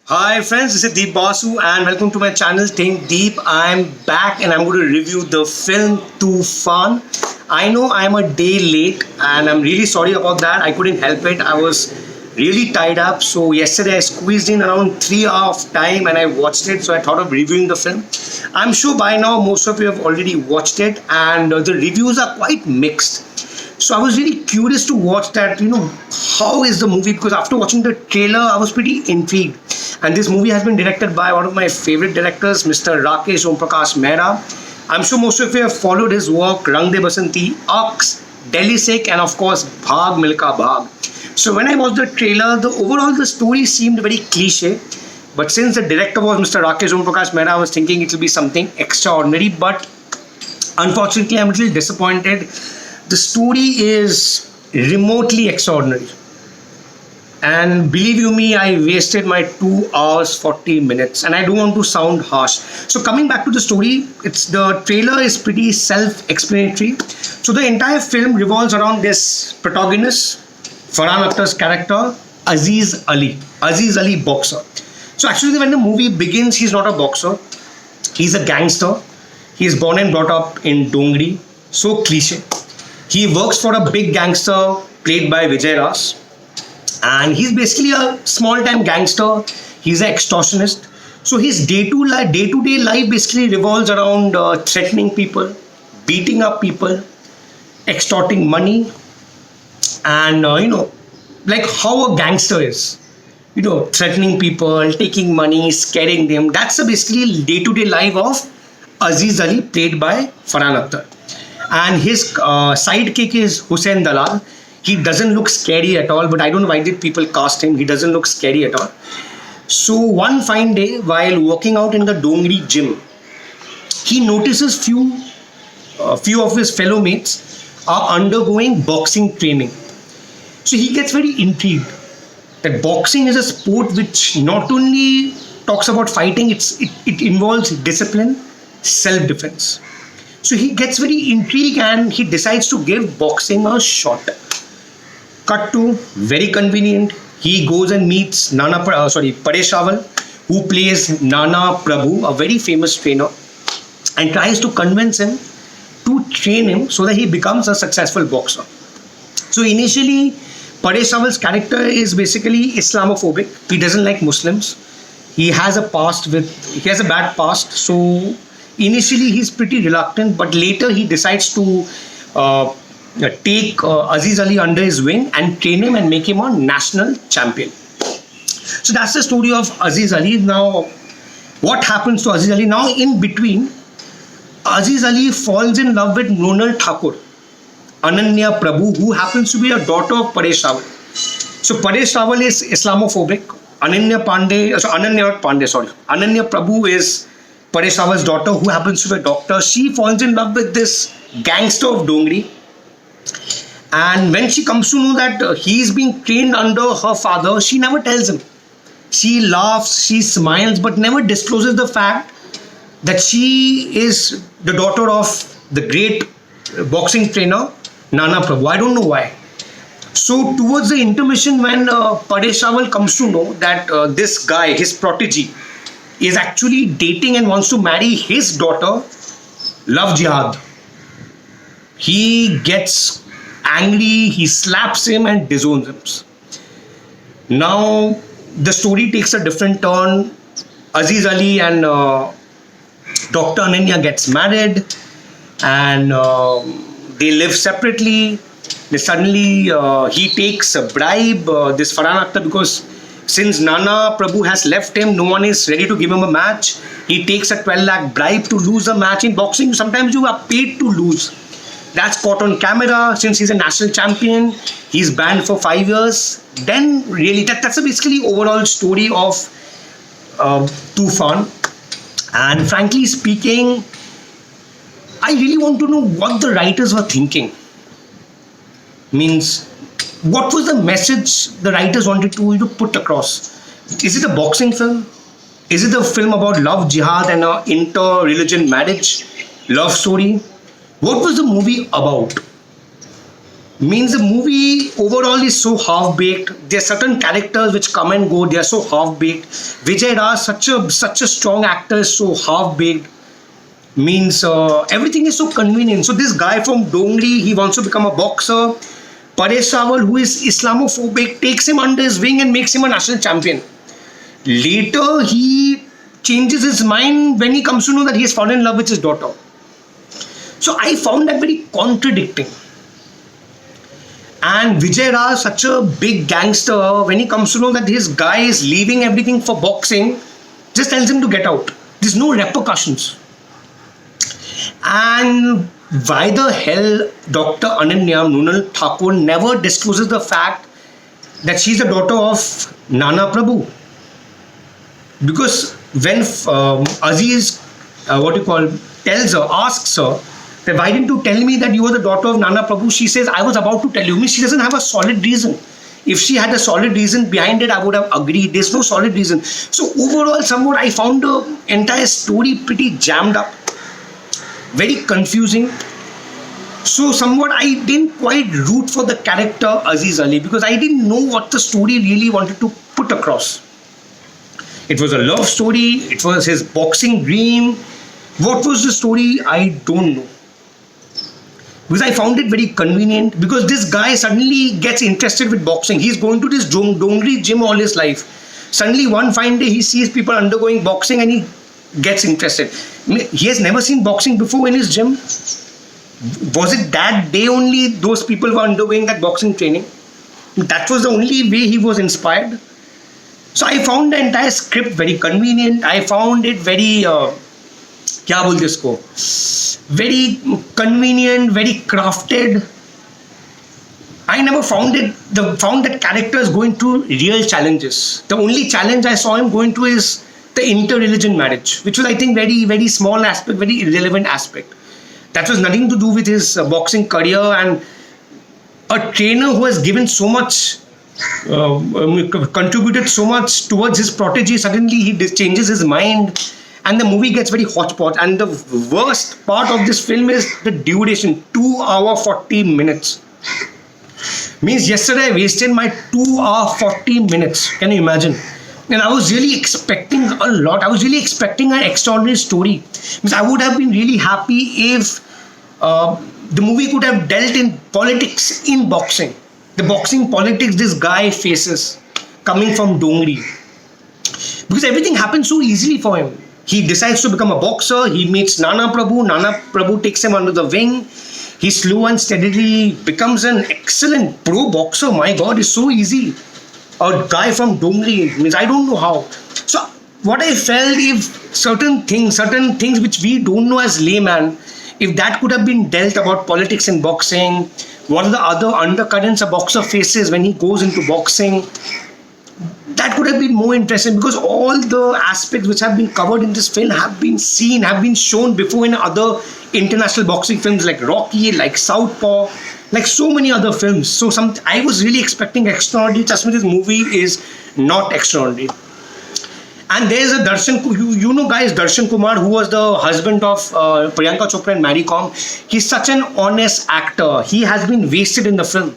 Hi friends, this is Deep Basu and welcome to my channel Think Deep. I'm back and I'm going to review the film Toofan. I know I'm a day late and I'm really sorry about that. I couldn't help it. I was really tied up. So yesterday I squeezed in around 3 hours of time and I watched it. So I thought of reviewing the film. I'm sure by now most of you have already watched it and the reviews are quite mixed. So I was really curious to watch that, how is the movie? Because after watching the trailer, I was pretty intrigued. And this movie has been directed by one of my favorite directors, Mr. Rakesh Omprakash Mehra. I'm sure most of you have followed his work, Rang De Basanti, Ox, Delhi Sikh, and of course, Bhag Milka Bhag. So when I watched the trailer, the story seemed very cliche. But since the director was Mr. Rakesh Omprakash Mehra, I was thinking it will be something extraordinary. But unfortunately, I'm a little disappointed. The story is remotely extraordinary. And believe you me, I wasted my 2 hours 40 minutes. And I don't want to sound harsh. So coming back to the story, the trailer is pretty self-explanatory. So the entire film revolves around this protagonist, Farhan Akhtar's character, Aziz Ali. Aziz Ali, boxer. So actually when the movie begins, he's not a boxer. He's a gangster. He is born and brought up in Dongri. So cliche. He works for a big gangster played by Vijay Ras. And he's basically a small-time gangster. He's an extortionist. So his day-to-day life basically revolves around threatening people, beating up people, extorting money, and like how a gangster is. Threatening people, taking money, scaring them. That's the basically day-to-day life of Aziz Ali, played by Farhan Akhtar. And his sidekick is Hussein Dalal. He doesn't look scary at all, but I don't know why did people cast him. He doesn't look scary at all. So one fine day, while working out in the Dongri gym, he notices few of his fellow mates are undergoing boxing training. So he gets very intrigued that boxing is a sport which not only talks about fighting, it involves discipline, self-defense. So he gets very intrigued and he decides to give boxing a shot. Cut to, very convenient, he goes and meets Paresh Rawal, who plays Nana Prabhu, a very famous trainer, and tries to convince him to train him so that he becomes a successful boxer. So initially, Paresh Rawal's character is basically Islamophobic. He doesn't like Muslims. He has a bad past. So initially, he's pretty reluctant, but later he decides to take Aziz Ali under his wing and train him and make him a national champion. So that's the story of Aziz Ali. Now, what happens to Aziz Ali? Now, in between, Aziz Ali falls in love with Nonal Thakur, Ananya Prabhu, who happens to be a daughter of Paresh Rawal. So Paresh Rawal is Islamophobic. Ananya Prabhu is Paresh Rawal's daughter, who happens to be a doctor. She falls in love with this gangster of Dongri. And when she comes to know that he's being trained under her father, she never tells him. She laughs, she smiles, but never discloses the fact that she is the daughter of the great boxing trainer, Nana Prabhu. I don't know why. So towards the intermission, when Paresh Rawal comes to know that this guy, his protege, is actually dating and wants to marry his daughter, Love Jihad, he gets angry, he slaps him and disowns him. Now, the story takes a different turn. Aziz Ali and Dr. Ananya gets married and they live separately. Suddenly, he takes a bribe, this Farhan Akhtar, because since Nana Prabhu has left him, no one is ready to give him a match. He takes a 12 lakh bribe to lose a match. In boxing, sometimes you are paid to lose. That's caught on camera. Since he's a national champion, he's banned for 5 years. Then really, that's a basically overall story of Toofan. And frankly speaking, I really want to know what the writers were thinking. Means, what was the message the writers wanted to put across? Is it a boxing film? Is it a film about love, jihad, and an inter-religion marriage, love story? What was the movie about? Means the movie overall is so half-baked. There are certain characters which come and go. They are so half-baked. Vijay Raj, such a strong actor, is so half-baked. Means everything is so convenient. So this guy from Dongri, he wants to become a boxer. Paresh Rawal, who is Islamophobic, takes him under his wing and makes him a national champion. Later, he changes his mind when he comes to know that he has fallen in love with his daughter. So I found that very contradicting. And Vijay Raj, such a big gangster, when he comes to know that his guy is leaving everything for boxing, just tells him to get out. There's no repercussions. And why the hell Dr. Ananya Mrunal Thakur never discloses the fact that she's the daughter of Nana Prabhu? Because when Aziz, tells her, asks her, that why didn't you tell me that you were the daughter of Nana Prabhu? She says, I was about to tell you. Means she doesn't have a solid reason. If she had a solid reason behind it, I would have agreed. There's no solid reason. So overall, somewhat I found the entire story pretty jammed up. Very confusing. So somewhat I didn't quite root for the character Aziz Ali because I didn't know what the story really wanted to put across. It was a love story. It was his boxing dream. What was the story? I don't know. Because I found it very convenient because this guy suddenly gets interested with boxing. He's going to this Dongri gym all his life. Suddenly one fine day he sees people undergoing boxing and he gets interested. He has never seen boxing before in his gym. Was it that day only those people were undergoing that boxing training? That was the only way he was inspired. So I found the entire script very convenient. I found it very very convenient, very crafted. I never found that characters going through real challenges. The only challenge I saw him going through is the inter-religion marriage, which was I think very, very small aspect, very irrelevant aspect. That was nothing to do with his boxing career, and a trainer who has given so much, contributed so much towards his protege, suddenly he changes his mind. And the movie gets very hodgepodge. And the worst part of this film is the duration, 2 hours 40 minutes. Means yesterday I wasted my 2 hours 40 minutes. Can you imagine? And I was really expecting a lot. I was really expecting an extraordinary story. Means I would have been really happy if the movie could have dealt in politics in boxing. The boxing politics this guy faces coming from Dongri. Because everything happens so easily for him. He decides to become a boxer. He meets Nana Prabhu. Nana Prabhu takes him under the wing. He slow and steadily becomes an excellent pro boxer. My God, it's so easy. A guy from Dongri, means I don't know how. So what I felt, if certain things which we don't know as layman, if that could have been dealt about politics in boxing, what are the other undercurrents a boxer faces when he goes into boxing, that could have been more interesting, because all the aspects which have been covered in this film have been seen, have been shown before in other international boxing films like Rocky, like Southpaw, like so many other films. So I was really expecting extraordinary. Trust me, this movie is not extraordinary. And there's a Darshan, you know guys, Darshan Kumar, who was the husband of Priyanka Chopra and Mary Kom. He's such an honest actor. He has been wasted in the film.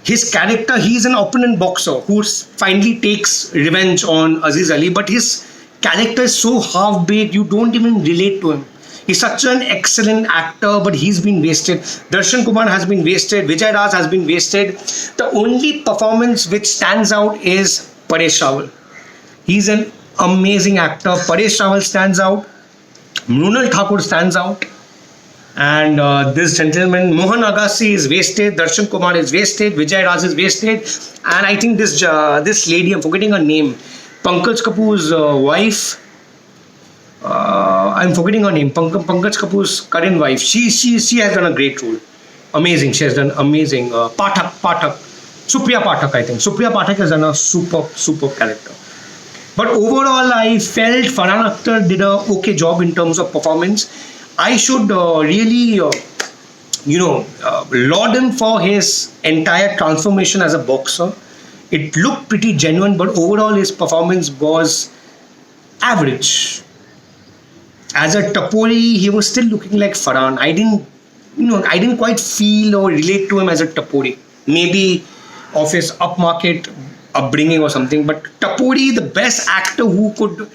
His character, he's an opponent boxer who finally takes revenge on Aziz Ali, but his character is so half-baked, you don't even relate to him. He's such an excellent actor, but he's been wasted. Darshan Kumar has been wasted. Vijay Raj has been wasted. The only performance which stands out is Paresh Rawal. He's an amazing actor. Paresh Rawal stands out. Mrunal Thakur stands out. And this gentleman, Mohan Agassi, is wasted. Darshan Kumar is wasted. Vijay Raj is wasted. And I think this lady, I'm forgetting her name, Pankaj Kapoor's wife, I'm forgetting her name, Pankaj Kapoor's current wife. She has done a great role. Amazing. She has done amazing. Pathak. Supriya Pathak, I think. Supriya Pathak has done a superb character. But overall, I felt Farhan Akhtar did a okay job in terms of performance. I should really, laud him for his entire transformation as a boxer. It looked pretty genuine, but overall his performance was average. As a Tapori, he was still looking like Farhan. I didn't quite feel or relate to him as a Tapori. Maybe of his upmarket upbringing or something. But Tapori, the best actor who could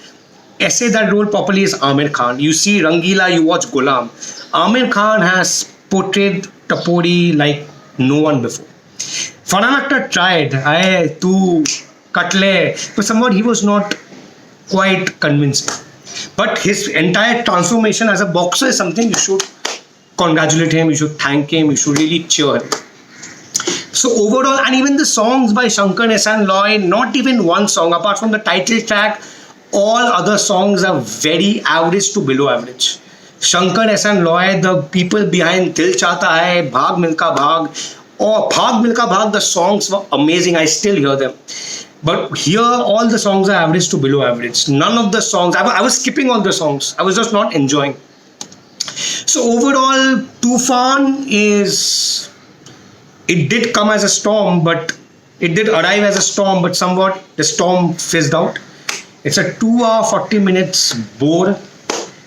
essay that role properly is Amir Khan. You see Rangila, you watch Gulam. Amir Khan has portrayed Tapori like no one before. Farhan Akhtar tried, to Katle, but somewhat he was not quite convincing. But his entire transformation as a boxer is something you should congratulate him, you should thank him, you should really cheer him. So overall, and even the songs by Shankar Ehsaan Loy, not even one song, apart from the title track, all other songs are very average to below average. Shankar Ehsaan Loy, the people behind Dil Chahta Hai, Bhaag Milka Bhaag, or Bhaag Milka Bhaag, the songs were amazing. I still hear them. But here, all the songs are average to below average. None of the songs, I was skipping all the songs. I was just not enjoying. So overall, Toofan is, it did come as a storm, but it did arrive as a storm, but somewhat the storm fizzed out. It's a 2 hour 40 minutes bore.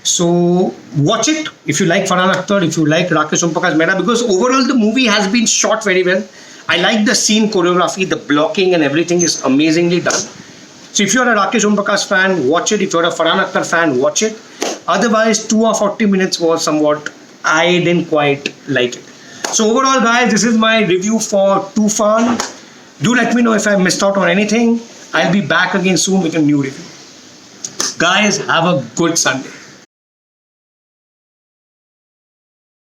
So watch it if you like Farhan Akhtar, if you like Rakesh Omprakash Mehra, because overall the movie has been shot very well. I like the scene choreography, the blocking and everything is amazingly done. So if you're a Rakesh Omprakash fan, watch it. If you're a Farhan Akhtar fan, watch it. Otherwise, 2 or 40 minutes was somewhat, I didn't quite like it. So overall, guys, this is my review for Toofan. Do let me know if I missed out on anything. I'll be back again soon with a new review. Guys, have a good Sunday.